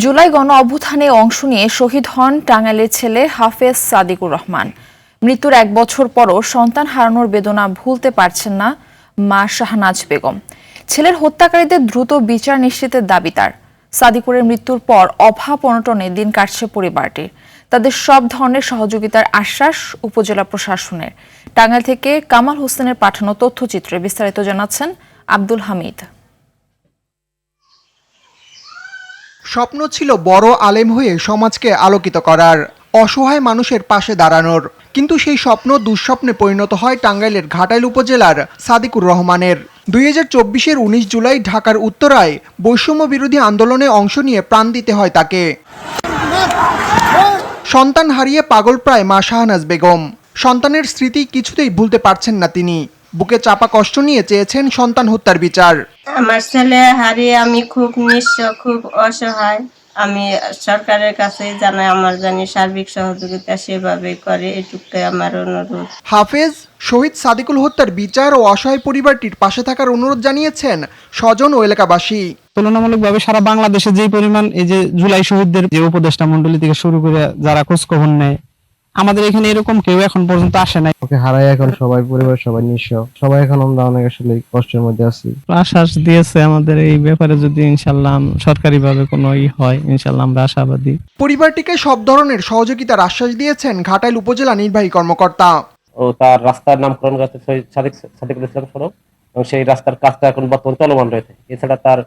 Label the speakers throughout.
Speaker 1: জুলাই গণ অভ্যুত্থানে অংশ নিয়ে শহীদ হন টাঙ্গাইলের ছেলে হাফেজ সাদিকুর রহমান। মৃত্যুর 1 বছর পরও সন্তান হারানোর বেদনা ভুলতে পারছেন না মা শাহনাজ বেগম। ছেলের হত্যাকারীদের দ্রুত বিচার নিশ্চিতের দাবি তার। সাদিকুরের মৃত্যুর পর অভাব অনটনে দিন কাটছে পরিবারটির। তাদের সব ধরনের সহযোগিতার আশ্বাস উপজেলা প্রশাসনের। টাঙ্গাইল থেকে কামাল হোসেনের পাঠানো তথ্যচিত্রে বিস্তারিত জানাচ্ছেন আব্দুল হামিদ।
Speaker 2: স্বপ্ন ছিল বড় আলেম হয়ে সমাজকে আলোকিত করার, অসহায় মানুষের পাশে দাঁড়ানোর। কিন্তু সেই স্বপ্ন দুঃস্বপ্নে পরিণত হয় টাঙ্গাইলের ঘাটাইল উপজেলার সাদিকুর রহমানের। 2024-এর 19 জুলাই ঢাকার উত্তরায় বৈষম্য বিরোধী আন্দোলনে অংশ নিয়ে প্রাণ দিতে হয় তাকে। সন্তান হারিয়ে পাগলপ্রায় মা শাহনাজ বেগম। সন্তানের স্মৃতি কিছুতেই ভুলতে পারছেন না তিনি। বুকে চাপা কষ্ট নিয়ে চেয়েছেন সন্তান হত্যার বিচার।
Speaker 3: আমার ছেলে হারিয়ে আমি খুব নিঃস্ব, খুব অসহায়। আমি সরকারের কাছে জানাই আমার জানি সার্বিক সহযোগিতা সেভাবে করে, এটুকুই আমার অনুরোধ।
Speaker 2: হাফেজ শহীদ সাদিকুল হত্যার বিচার ও অসহায় পরিবারটির পাশে থাকার অনুরোধ জানিয়েছেন স্বজন ও এলাকাবাসী।
Speaker 4: তুলনামূলকভাবে সারা বাংলাদেশে যে পরিমাণ এই যে জুলাই শহীদদের যে উপদেষ্টা মণ্ডলী থেকে শুরু করে যারা খোঁজ খবর নেয়, আমাদের এখানে এরকম কেউ এখন পর্যন্ত আসে নাই।
Speaker 5: ওকে হারাই এখন সবাই, পরিবার সবাই নিঃস্ব, সবাই এখন আমরা অনেক আসলে কষ্টের মধ্যে আছি।
Speaker 4: আশ্বাস দিয়েছে আমাদের এই ব্যাপারে যদি ইনশাল্লাহ সরকারিভাবে কোনো হয়, ইনশাল্লাহ আমরা আশাবাদী।
Speaker 2: পরিবারটিকে সব ধরনের সহযোগিতার আশ্বাস দিয়েছেন ঘাটাইল উপজেলা নির্বাহী কর্মকর্তা।
Speaker 6: ও তার রাস্তার নামকরণ করেছে সাদিকুল ইসলাম সড়ক, এবং সেই রাস্তার কাজটা এখন বর্তমানে চলমান রয়েছে। এছাড়া তার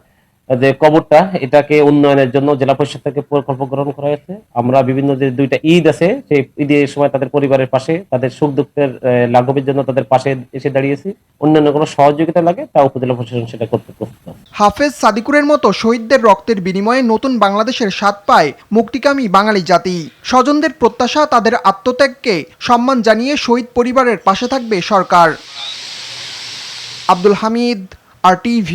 Speaker 6: যে কবরটা, এটাকে উন্নয়নের জন্য জেলা পরিষদ থেকে প্রকল্প গ্রহণ করা হয়েছে। আমরা বিভিন্ন যে 2টা ঈদ আছে, সেই ঈদের সময় তাদের পরিবারের পাশে, তাদের সুখ দুঃখের লাঘবের জন্য তাদের পাশে এসে দাঁড়িয়েছি। অন্যান্য কোনো সহযোগিতা লাগে তা উপজেলা প্রশাসন সেটা করতে প্রস্তুত।
Speaker 2: হাফেজ সাদিকুরের মতো শহীদদের রক্তের বিনিময়ে নতুন বাংলাদেশের স্বাদ পায় মুক্তিকামী বাঙালি জাতি। স্বজনদের প্রত্যাশা, তাদের আত্মত্যাগকে সম্মান জানিয়ে শহীদ পরিবারের পাশে থাকবে সরকার। আব্দুল হামিদ, RTV।